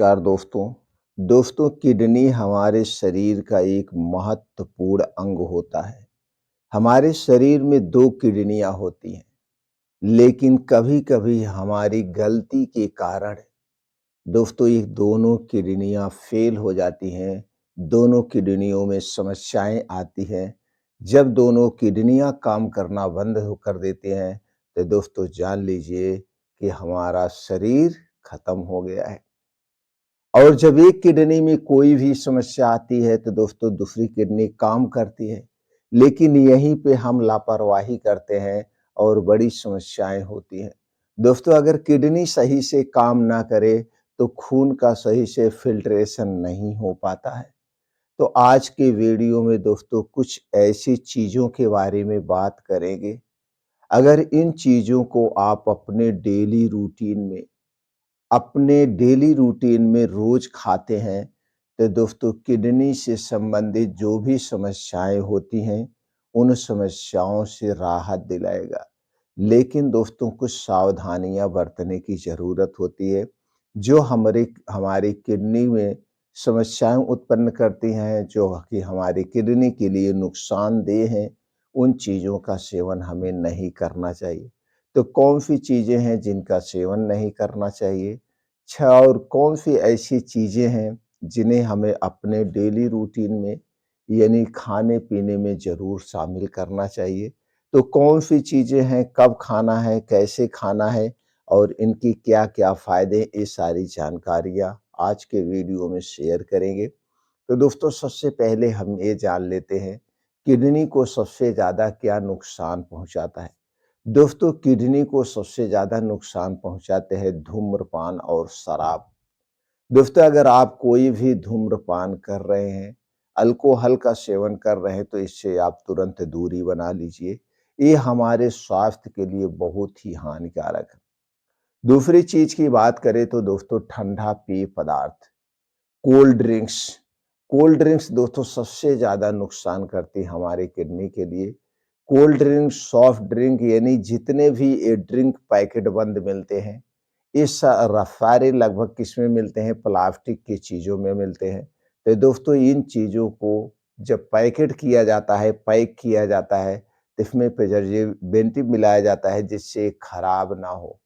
नमस्कार दोस्तों किडनी हमारे शरीर का एक महत्वपूर्ण अंग होता है। हमारे शरीर में 2 किडनियाँ होती हैं, लेकिन कभी-कभी हमारी गलती के कारण दोस्तों ये दोनों किडनियाँ फ़ेल हो जाती हैं, दोनों किडनियों में समस्याएँ आती हैं। जब दोनों किडनियाँ काम करना बंद हो कर देते हैं, तो दोस्तों जान लीजिए कि हमारा शरीर खत्म हो गया है। और जब एक किडनी में कोई भी समस्या आती है तो दोस्तों दूसरी किडनी काम करती है। लेकिन यहीं पे हम लापरवाही करते हैं और बड़ी समस्याएँ होती हैं। दोस्तों अगर किडनी सही से काम ना करे तो खून का सही से फ़िल्ट्रेशन नहीं हो पाता है। तो आज के वीडियो में दोस्तों कुछ ऐसी चीज़ों के बारे में बात करेंगे। अगर इन चीज़ों को आप अपने डेली रूटीन में रोज खाते हैं, तो दोस्तों किडनी से संबंधित जो भी समस्याएँ होती हैं, उन समस्याओं से राहत दिलाएगा। लेकिन दोस्तों कुछ सावधानियाँ बरतने की ज़रूरत होती है, जो हमारी किडनी में समस्याएँ उत्पन्न करती हैं, जो कि हमारी किडनी के लिए नुकसानदेह हैं, उन चीज़ों का सेवन हमें नहीं करना चाहिए। तो कौन-सी चीज़ें हैं जिनका सेवन नहीं करना चाहिए? अच्छा और कौन-सी ऐसी चीज़ें हैं जिन्हें हमें अपने डेली रूटीन में यानी खाने-पीने में ज़रूर शामिल करना चाहिए? तो कौन-सी चीज़ें हैं, कब खाना है, कैसे खाना है और इनकी क्या-क्या फ़ायदे ये सारी जानकारियाँ आज के वीडियो में शेयर करेंगे। तो दोस्तों सबसे पहले हम ये जान लेते हैं, किडनी को सबसे ज़्यादा क्या नुकसान पहुँचाता है? दोस्तों किडनी को सबसे ज़्यादा नुकसान पहुँचाते हैं धूम्रपान और शराब। दोस्तों अगर आप कोई भी धूम्रपान कर रहे हैं, अल्कोहल का सेवन कर रहे हैं तो इससे आप तुरंत दूरी बना लीजिए। ये हमारे स्वास्थ्य के लिए बहुत ही हानिकारक है। दूसरी चीज़ की बात करें तो दोस्तों ठंडा पेय पदार्थ, कोल्ड ड्रिंक्स। कोल्ड ड्रिंक्स दोस्तों सबसे ज़्यादा नुकसान करती है हमारे किडनी के लिए। कोल्ड ड्रिंक, सॉफ्ट ड्रिंक यानी जितने भी ये ड्रिंक पैकेट बंद मिलते हैं, ये सारे लगभग किसमें मिलते हैं? प्लास्टिक की चीज़ों में मिलते हैं। तो दोस्तों इन चीज़ों को जब पैकेट किया जाता है, पैक किया जाता है, तो इसमें प्रिजर्वेटिव मिलाया जाता है जिससे खराब ना हो।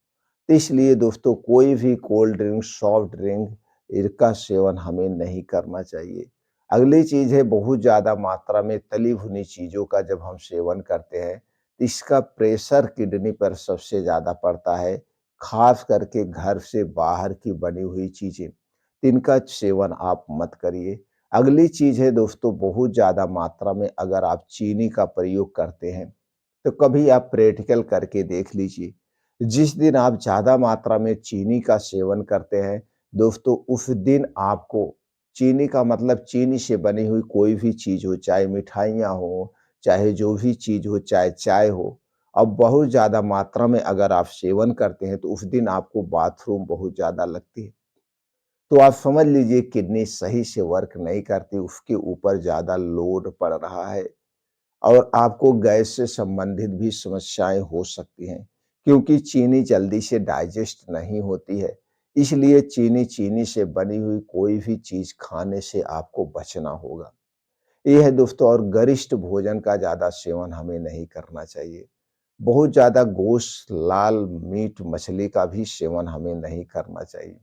तो इसलिए दोस्तों कोई भी कोल्ड ड्रिंक, सॉफ्ट ड्रिंक इनका सेवन हमें नहीं करना चाहिए। अगली चीज़ है बहुत ज़्यादा मात्रा में तली भुनी चीज़ों का जब हम सेवन करते हैं, तो इसका प्रेशर किडनी पर सबसे ज़्यादा पड़ता है, ख़ास करके घर से बाहर की बनी हुई चीज़ें, इनका सेवन आप मत करिए। अगली चीज़ है दोस्तों बहुत ज़्यादा मात्रा में अगर आप चीनी का प्रयोग करते हैं, तो कभी आप प्रैक्टिकल करके देख लीजिए। जिस दिन आप ज़्यादा मात्रा में चीनी का सेवन करते हैं, दोस्तों उस दिन आपको चीनी का मतलब चीनी से बनी हुई कोई भी चीज़ हो, चाहे मिठाइयाँ हों, चाहे जो भी चीज़ हो, चाहे चाय हो, अब बहुत ज़्यादा मात्रा में अगर आप सेवन करते हैं, तो उस दिन आपको बाथरूम बहुत ज़्यादा लगती है। तो आप समझ लीजिए किडनी सही से वर्क नहीं करती, उसके ऊपर ज़्यादा लोड पड़ रहा है। और आपको गैस से संबंधित भी समस्याएँ हो सकती हैं, क्योंकि चीनी जल्दी से डाइजेस्ट नहीं होती है। इसलिए चीनी से बनी हुई कोई भी चीज़ खाने से आपको बचना होगा। ये है दोस्तों और गरिष्ठ भोजन का ज़्यादा सेवन हमें नहीं करना चाहिए। बहुत ज़्यादा गोश्त, लाल मीट, मछली का भी सेवन हमें नहीं करना चाहिए।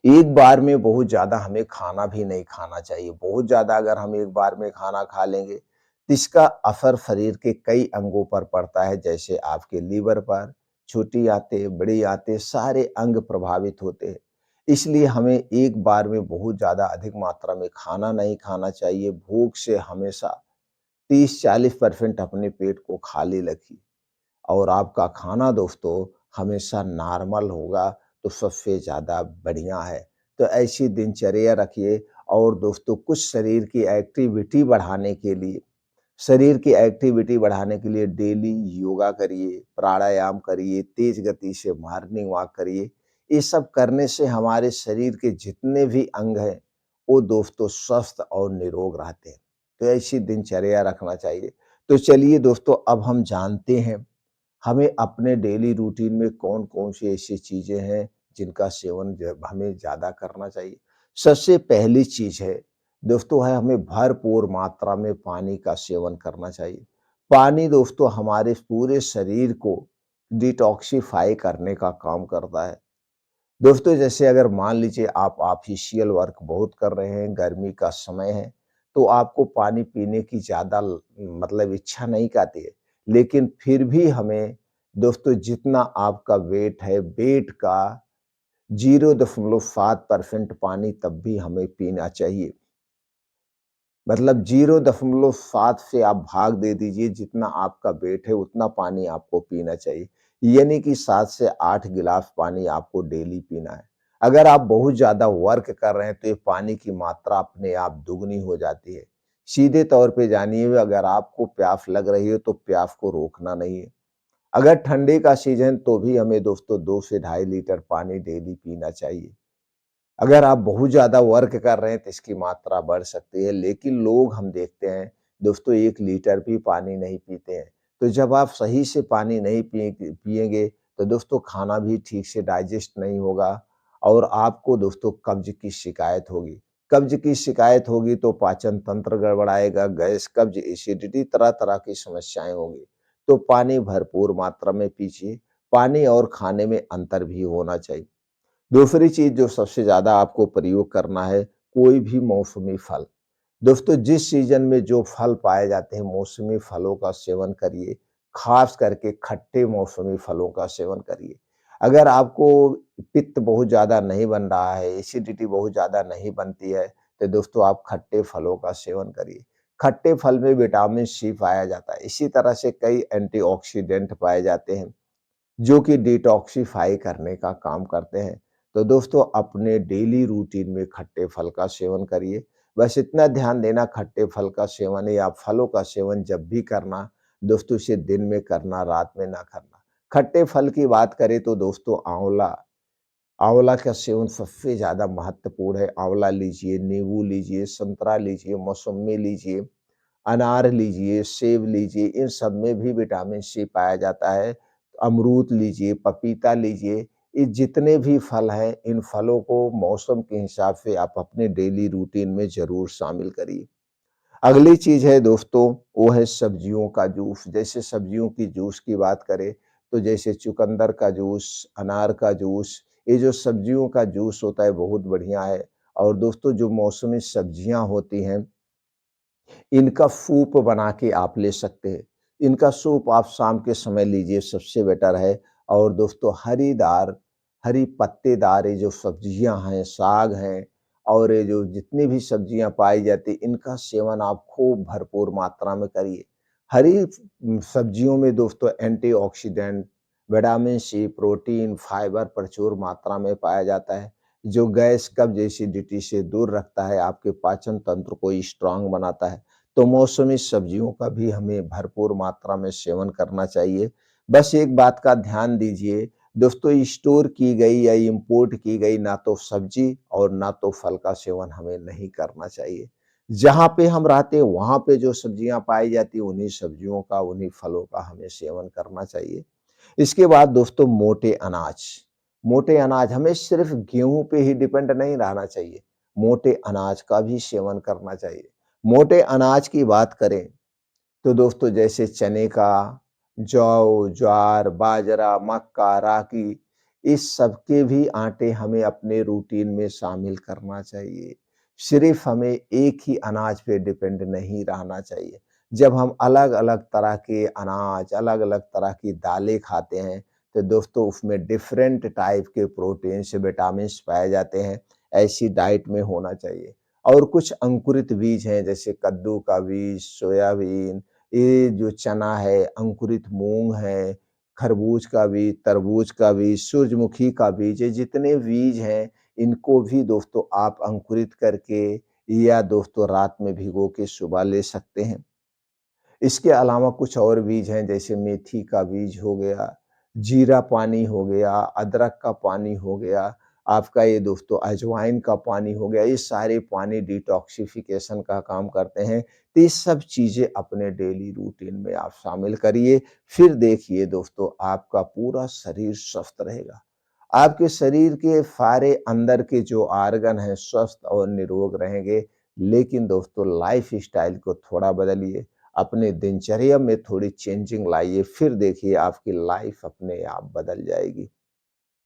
एक बार में बहुत ज़्यादा हमें खाना भी नहीं खाना चाहिए। बहुत ज़्यादा अगर हम एक बार में खाना खा लेंगे, तो इसका असर शरीर के कई अंगों पर पड़ता है, जैसे आपके लीवर पर, छोटी आंतें, बड़ी आंतें, सारे अंग प्रभावित होते हैं। इसलिए हमें एक बार में बहुत ज़्यादा अधिक मात्रा में खाना नहीं खाना चाहिए। भूख से हमेशा 30-40% अपने पेट को खाली रखिए। और आपका खाना दोस्तों हमेशा नॉर्मल होगा तो सबसे ज़्यादा बढ़िया है। तो ऐसी दिनचर्या रखिए और दोस्तों कुछ शरीर की एक्टिविटी बढ़ाने के लिए डेली योगा करिए, प्राणायाम करिए, तेज़ गति से मॉर्निंग वॉक करिए। ये सब करने से हमारे शरीर के जितने भी अंग हैं, वो दोस्तों स्वस्थ और निरोग रहते हैं। तो ऐसी दिनचर्या रखना चाहिए। तो चलिए दोस्तों अब हम जानते हैं हमें अपने डेली रूटीन में कौन-कौन सी ऐसी चीज़ें हैं जिनका सेवन जब हमें ज़्यादा करना चाहिए। सबसे पहली चीज़ है दोस्तों है हमें भरपूर मात्रा में पानी का सेवन करना चाहिए। पानी दोस्तों हमारे पूरे शरीर को डिटॉक्सिफ़ाई करने का काम करता है। दोस्तों जैसे अगर मान लीजिए आप ऑफ़िशियल वर्क बहुत कर रहे हैं, गर्मी का समय है, तो आपको पानी पीने की ज़्यादा मतलब इच्छा नहीं करती है। लेकिन फिर भी हमें दोस्तों जितना आपका वेट है, वेट का 0.7% पानी तब भी हमें पीना चाहिए। मतलब 0.7 से आप भाग दे दीजिए, जितना आपका वेट है उतना पानी आपको पीना चाहिए। यानी कि 7 से 8 गिलास पानी आपको डेली पीना है। अगर आप बहुत ज़्यादा वर्क कर रहे हैं तो ये पानी की मात्रा अपने आप दुगनी हो जाती है। सीधे तौर पे जानिए अगर आपको प्यास लग रही है तो प्यास को रोकना नहीं है। अगर ठंडी का सीज़न तो भी हमें दोस्तों 2 से ढाई लीटर पानी डेली पीना चाहिए। अगर आप बहुत ज़्यादा वर्क कर रहे हैं तो इसकी मात्रा बढ़ सकती है, लेकिन लोग हम देखते हैं दोस्तों 1 लीटर भी पानी नहीं पीते हैं। तो जब आप सही से पानी नहीं पिएँगे तो दोस्तों खाना भी ठीक से डाइजेस्ट नहीं होगा और आपको दोस्तों कब्ज़ की शिकायत होगी। कब्ज़ की शिकायत होगी तो पाचन तंत्र गड़बड़ाएगा, गैस, कब्ज़, एसिडिटी तरह-तरह की समस्याएँ होंगी। तो पानी भरपूर मात्रा में पीजिए। पानी और खाने में अंतर भी होना चाहिए। दूसरी चीज़ जो सबसे ज़्यादा आपको प्रयोग करना है, कोई भी मौसमी फल। दोस्तों जिस सीज़न में जो फल पाए जाते हैं, मौसमी फलों का सेवन करिए, ख़ास करके खट्टे मौसमी फलों का सेवन करिए। अगर आपको पित्त बहुत ज़्यादा नहीं बन रहा है, एसिडिटी बहुत ज़्यादा नहीं बनती है, तो दोस्तों आप खट्टे फलों का सेवन करिए। खट्टे फल में विटामिन सी पाया जाता है, इसी तरह से कई एंटीऑक्सीडेंट पाए जाते हैं। जो कि डिटॉक्सिफ़ाई करने का काम करते हैं। तो दोस्तों अपने डेली रूटीन में खट्टे फल का सेवन करिए। बस इतना ध्यान देना खट्टे फल का सेवन या फलों का सेवन जब भी करना, दोस्तों इसे दिन में करना, रात में ना करना। खट्टे फल की बात करें तो दोस्तों आँवला, आँवला का सेवन सबसे ज़्यादा महत्वपूर्ण है। आँवला लीजिए, नींबू लीजिए, संतरा लीजिए, मौसम्मी लीजिए, अनार लीजिए, सेब लीजिए, इन सब में भी विटामिन सी पाया जाता है। अमरूद लीजिए, पपीता लीजिए, ये जितने भी फल हैं, इन फलों को मौसम के हिसाब से आप अपने डेली रूटीन में ज़रूर शामिल करिए। अगली चीज़ है दोस्तों, वो है सब्जियों का जूस। जैसे सब्जियों की जूस की बात करें, तो जैसे चुकंदर का जूस, अनार का जूस, ये जो सब्जियों का जूस होता है, बहुत बढ़िया है। और दोस्तों जो मौसमी सब्जियाँ होती हैं इनका सूप बना के आप ले सकते हैं। इनका सूप आप शाम के समय लीजिए सबसे बेटर है और दोस्तों हरी पत्तेदार ये जो सब्जियाँ हैं, साग हैं और ये जो जितनी भी सब्जियाँ पाई जाती हैं, इनका सेवन आप खूब भरपूर मात्रा में करिए। हरी सब्जियों में दोस्तों antioxidant, vitamin C, protein, fibre प्रचुर मात्रा में पाया जाता है, जो गैस, कब्ज़, एसिडिटी से दूर रखता है, आपके पाचन तंत्र को स्ट्रॉन्ग बनाता है। तो मौसमी सब्जियों का भी हमें भरपूर मात्रा में सेवन करना चाहिए। बस एक बात का ध्यान दीजिए, दोस्तों स्टोर की गई या इम्पोर्ट की गई ना तो सब्जी और ना तो फल का सेवन हमें नहीं करना चाहिए। जहाँ पे हम रहते हैं, वहाँ पे जो सब्जियाँ पाई जाती हैं, उन्हीं सब्जियों का, उन्हीं फलों का हमें सेवन करना चाहिए। इसके बाद दोस्तों मोटे अनाज हमें सिर्फ़ गेहूँ पे ही डिपेंड नहीं रहना चाहिए, मोटे अनाज का भी सेवन करना चाहिए। मोटे अनाज की बात करें, तो दोस्तों जैसे चने का, जौ, ज्वार, बाजरा, मक्का, रागी, इस सब के भी आटे हमें अपने रूटीन में शामिल करना चाहिए। सिर्फ़ हमें एक ही अनाज पे डिपेंड नहीं रहना चाहिए। जब हम अलग-अलग तरह के अनाज, अलग-अलग तरह की दालें खाते हैं, तो दोस्तों उसमें डिफरेंट टाइप के प्रोटीन्स, विटामिन्स पाए जाते हैं, ऐसी डाइट में होना चाहिए। और कुछ अंकुरित बीज हैं जैसे कद्दू का बीज, सोयाबीन, ये जो चना है, अंकुरित मूँग है, खरबूज का बीज, तरबूज का बीज, सूरजमुखी का बीज, ये जितने बीज हैं, इनको भी दोस्तों आप अंकुरित करके या दोस्तों रात में भिगो के सुबह ले सकते हैं। इसके अलावा कुछ और बीज हैं जैसे मेथी का बीज हो गया, जीरा पानी हो गया, अदरक का पानी हो गया, आपका ये दोस्तों अजवाइन का पानी हो गया, ये सारे पानी डिटॉक्सिफ़िकेशन का काम करते हैं। तो ये सब चीज़ें अपने डेली रूटीन में आप शामिल करिए, फिर देखिए दोस्तों आपका पूरा शरीर स्वस्थ रहेगा। आपके शरीर के सारे अंदर के जो ऑर्गन हैं स्वस्थ और निरोग रहेंगे। लेकिन दोस्तों लाइफ़स्टाइल को थोड़ा बदलिए, अपने दिनचर्या में थोड़ी चेंजिंग लाइए, फिर देखिए आपकी लाइफ़ अपने आप बदल जाएगी।